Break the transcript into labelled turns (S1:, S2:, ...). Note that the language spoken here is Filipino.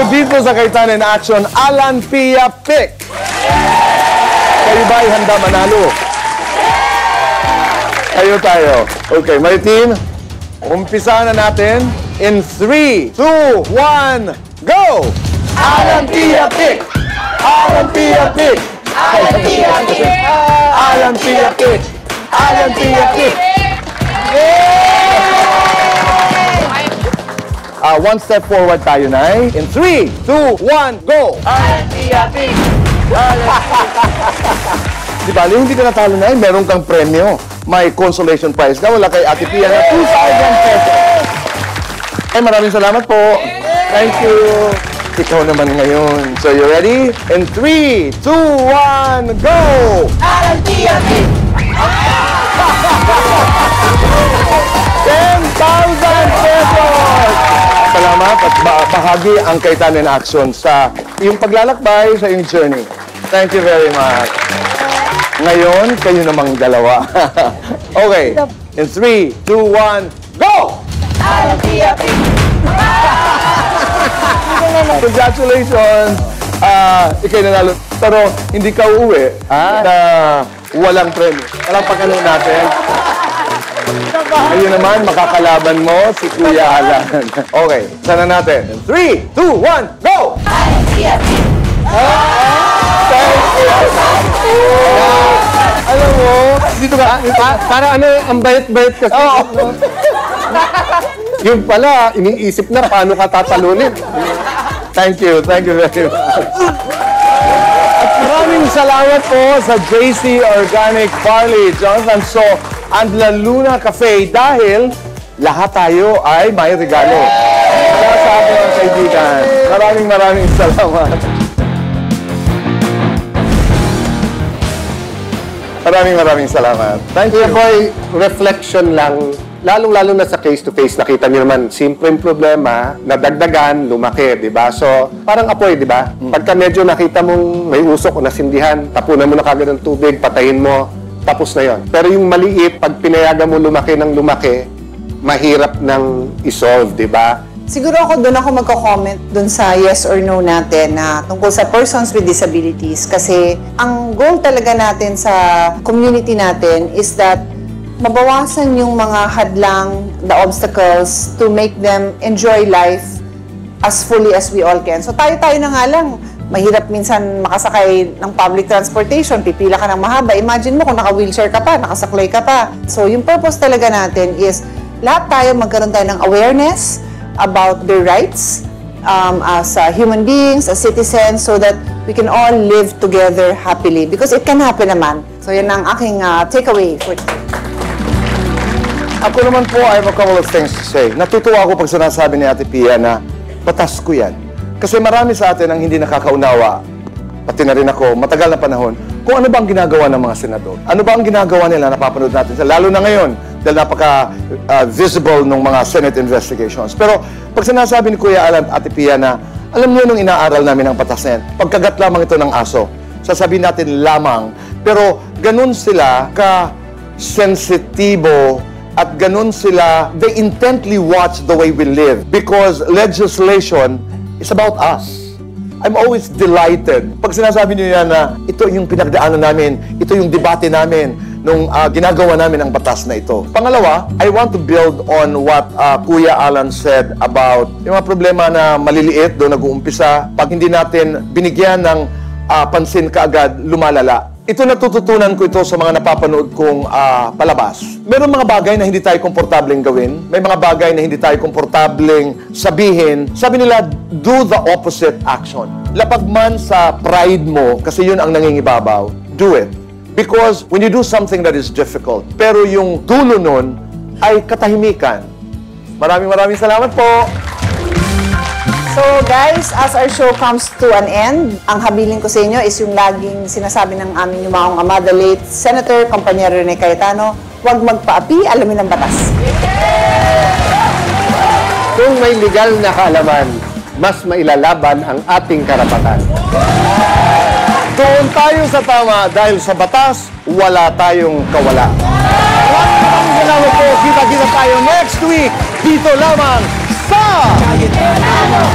S1: So dito sa Kayetan in Action, Alan Pia Pick. Kayo ba ay handa manalo? Kayo tayo. Okay, my team, umpisa na natin in 3, 2, 1, go! Alan Pia Pick! Alan Pia Pick! Alan Pia Pick! Alan Pia Pick! Alan Pia Pick! One step forward tayo, Nay. In 3, 2, 1, go!
S2: Alan Pia Pick!
S1: Di ba, hindi ka natalo, Nay, meron kang premyo. May consolation prize ka. Wala kay Ate Pia na 2,000 pesos. Ay, maraming salamat po. Thank you. Ikaw naman ngayon. So, you ready? In 3, 2, 1, go!
S2: Alan Pia Pick!
S1: 10,000 pesos! Salamat at bahagi ang Kayetan in Action sa iyong paglalakbay, sa iyong journey. Thank you very much. Ngayon, kayo namang dalawa. Okay. In 3, 2, 1, go!
S2: Alan Pia Pick!
S1: Congratulations! Ikay nanalo. Pero hindi ka uuwi na walang premyo. Walang pagkano natin. Ngayon naman, makakalaban mo si Kuya Alan. Okay, sana natin. 3, 2, 1, go!
S2: Alan Pia Pick!
S1: Thank you! Alam mo, dito ka,
S3: Para ano, ang bayat-bayat kasi. Yung pala, iniisip na paano ka tatalunin.
S1: thank you very much. At maraming salamat po sa JC Organic Barley, Jonathan So, and La Luna Cafe dahil lahat tayo ay may regalo. Kaya sa ating mga kaibigan, maraming salamat. Maraming salamat. Thank you.
S3: Kuya Boy, reflection lang. Lalong-lalo na sa face-to-face, nakita niyo naman, simpleng problema, nadagdagan, lumaki, di ba? So, parang apoy, di ba? Pagka medyo nakita mong may usok o nasindihan, tapunan mo na kagad ng tubig, patayin mo, tapos na yon. Pero yung maliit, pag pinayagan mo lumaki ng lumaki, mahirap nang isolve, di ba?
S4: Siguro doon ako magko-comment doon sa yes or no natin na tungkol sa persons with disabilities kasi ang goal talaga natin sa community natin is that mabawasan yung mga hadlang, the obstacles to make them enjoy life as fully as we all can. So tayo-tayo na nga lang, mahirap minsan makasakay ng public transportation, pipila ka ng mahaba. Imagine mo kung naka-wheelchair ka pa, nakasaklay ka pa. So yung purpose talaga natin is lahat tayo magkaroon tayo ng awareness about their rights as human beings, as citizens, so that we can all live together happily. Because it can happen naman. So yan ang aking takeaway for today.
S1: Ako naman po, I have a couple of things to say. Natutuwa ako pag sinasabi ni Ate Pia na batas ko yan. Kasi marami sa atin ang hindi nakakaunawa, pati na rin ako, matagal na panahon, kung ano ba ang ginagawa ng mga senador. Ano ba ang ginagawa nila, napapanood natin. Lalo na ngayon, dahil napaka-visible ng mga Senate investigations. Pero pag sinasabi ni Kuya Alan at Ate Pia na, alam niyo nung inaaral namin ang batas na yan, pagkagat lamang ito ng aso, sasabihin natin lamang, pero ganun sila ka-sensitibo at ganun sila, they intently watch the way we live because legislation is about us. I'm always delighted. Pag sinasabi niyo yan na ito yung pinagdaanan namin, ito yung debate namin nung ginagawa namin ang batas na ito. Pangalawa, I want to build on what Kuya Alan said about yung mga problema na maliliit doon nag-uumpisa. Pag hindi natin binigyan ng pansin kaagad, lumalala. Ito natututunan ko ito sa mga napapanood kong palabas. Meron mga bagay na hindi tayo komportableng gawin. May mga bagay na hindi tayo komportableng sabihin. Sabi nila, do the opposite action. Lapag man sa pride mo, kasi yun ang nangingibabaw, do it. Because when you do something that is difficult, pero yung dulo nun ay katahimikan. Maraming salamat po.
S4: So guys, as our show comes to an end, ang habilin ko sa inyo is yung laging sinasabi ng aming yumaong ama, the late Senator Compañero Rene Cayetano, huwag magpaapi, alamin ang batas.
S3: Kung may legal na kaalaman, mas mailalaban ang ating karapatan.
S1: Doon tayo sa tama dahil sa batas, wala tayong kawala. Maraming salamat po. Kita-kita tayo next week dito lamang sa Cayetano!